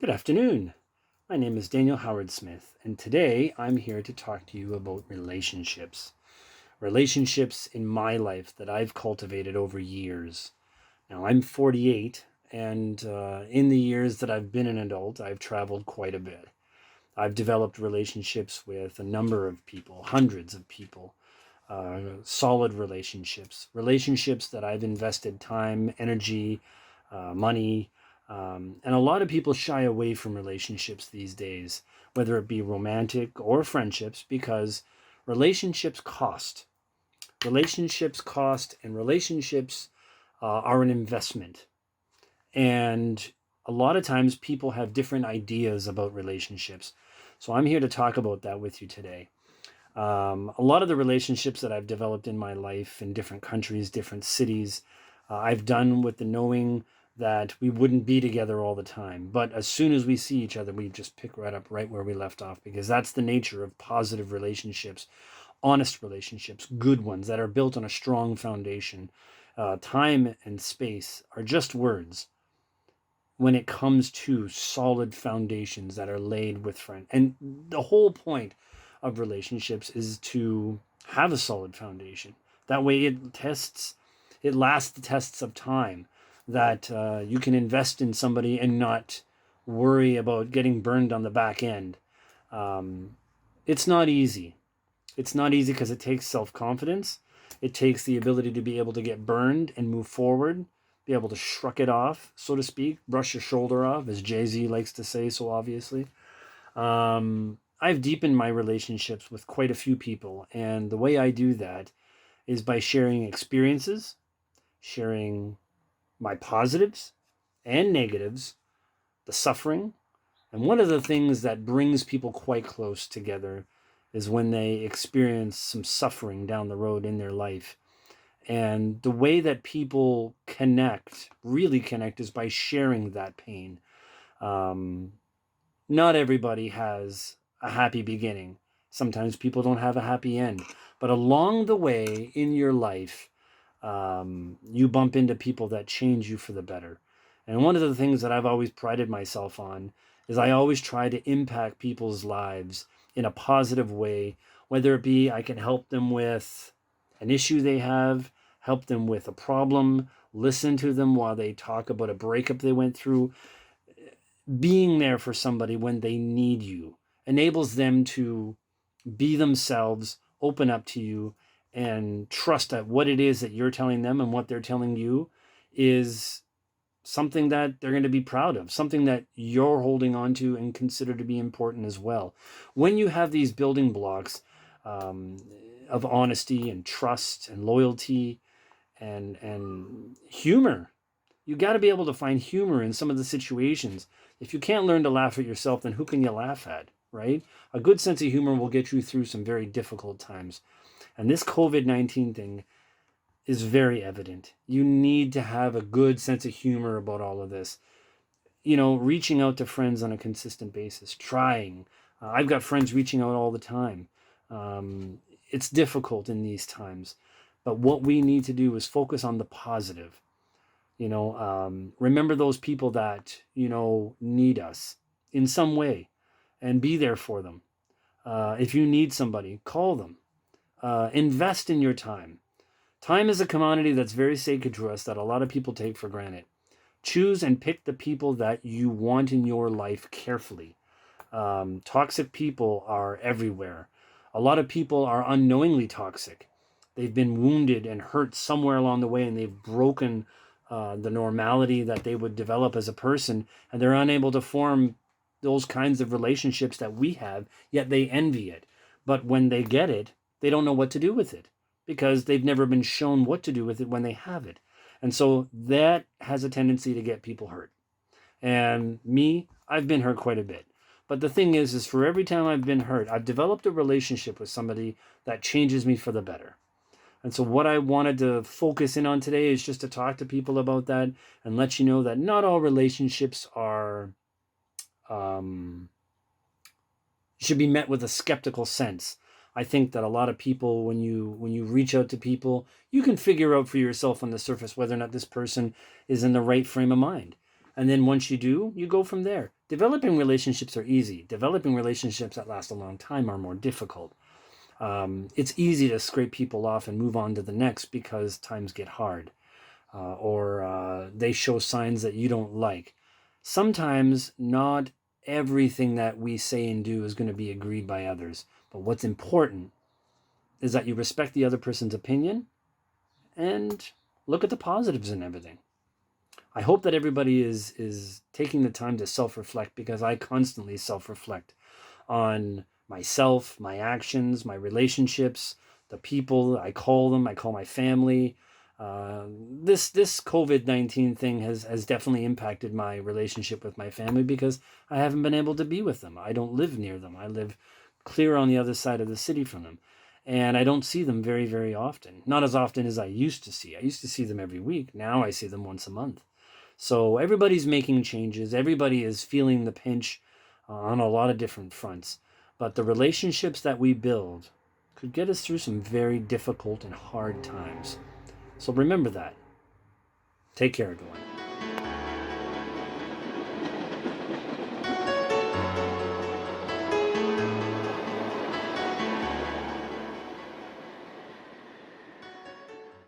Good afternoon. My name is Daniel Howard Smith, and today I'm here to talk to you about relationships. Relationships in my life that I've cultivated over years. Now, I'm 48, and in the years that I've been an adult, I've traveled quite a bit. I've developed relationships with a number of people, hundreds of people, solid relationships, relationships that I've invested time, energy, money, and a lot of people shy away from relationships these days, whether it be romantic or friendships, because relationships cost. Relationships cost, and relationships are an investment. And a lot of times people have different ideas about relationships. So I'm here to talk about that with you today. A lot of the relationships that I've developed in my life in different countries, different cities, I've done with the knowing that we wouldn't be together all the time. But as soon as we see each other, we just pick right up right where we left off, because that's the nature of positive relationships, honest relationships, good ones that are built on a strong foundation. Time and space are just words when it comes to solid foundations that are laid with friends. And the whole point of relationships is to have a solid foundation. That way it lasts the tests of time, that you can invest in somebody and not worry about getting burned on the back end. Um, it's not easy. It's not easy because it takes self-confidence. It takes the ability to be able to get burned and move forward, be able to shrug it off, so to speak, brush your shoulder off, as Jay-Z likes to say so obviously. I've deepened my relationships with quite a few people, and the way I do that is by sharing experiences, sharing my positives and negatives, the suffering. And one of the things that brings people quite close together is when they experience some suffering down the road in their life. And the way that people connect, really connect, is by sharing that pain. Um, Not everybody has a happy beginning. Sometimes people don't have a happy end. But along the way in your life, you bump into people that change you for the better. And one of the things that I've always prided myself on is I always try to impact people's lives in a positive way, whether it be I can help them with an issue they have, help them with a problem, listen to them while they talk about a breakup they went through. Being there for somebody when they need you enables them to be themselves, open up to you, and trust that what it is that you're telling them and what they're telling you is something that they're going to be proud of, something that you're holding on to and consider to be important as well. When you have these building blocks um, of honesty and trust and loyalty and humor, you got to be able to find humor in some of the situations. If you can't learn to laugh at yourself, then who can you laugh at, right? A good sense of humor will get you through some very difficult times. And this COVID-19 thing is very evident. You need to have a good sense of humor about all of this. Reaching out to friends on a consistent basis, trying. I've got friends reaching out all the time. Um, it's difficult in these times. But what we need to do is focus on the positive. Remember those people that, need us in some way, and be there for them. If you need somebody, call them. Invest in your time. Time is a commodity that's very sacred to us that a lot of people take for granted. Choose and pick the people that you want in your life carefully. Toxic people are everywhere. A lot of people are unknowingly toxic. They've been wounded and hurt somewhere along the way, and they've broken the normality that they would develop as a person, and they're unable to form those kinds of relationships that we have, yet they envy it. But when they get it, they don't know what to do with it, because they've never been shown what to do with it when they have it. And so that has a tendency to get people hurt. And me, I've been hurt quite a bit. But the thing is for every time I've been hurt, I've developed a relationship with somebody that changes me for the better. And so what I wanted to focus in on today is just to talk to people about that and let you know that not all relationships are um, should be met with a skeptical sense. I think that a lot of people, when you reach out to people, you can figure out for yourself on the surface whether or not this person is in the right frame of mind. And then once you do, you go from there. Developing relationships are easy. Developing relationships that last a long time are more difficult. It's easy to scrape people off and move on to the next because times get hard, or they show signs that you don't like. Sometimes not everything that we say and do is going to be agreed by others. But what's important is that you respect the other person's opinion and look at the positives in everything. I hope that everybody is taking the time to self-reflect, because I constantly self-reflect on myself, my actions, my relationships, the people I call them. I call my family. This COVID-19 thing has definitely impacted my relationship with my family because I haven't been able to be with them. I don't live near them. I live clear on the other side of the city from them. And I don't see them very, very often. Not as often as I used to see. I used to see them every week. Now I see them once a month. So everybody's making changes. Everybody is feeling the pinch on a lot of different fronts. But the relationships that we build could get us through some very difficult and hard times. So remember that. Take care, everyone.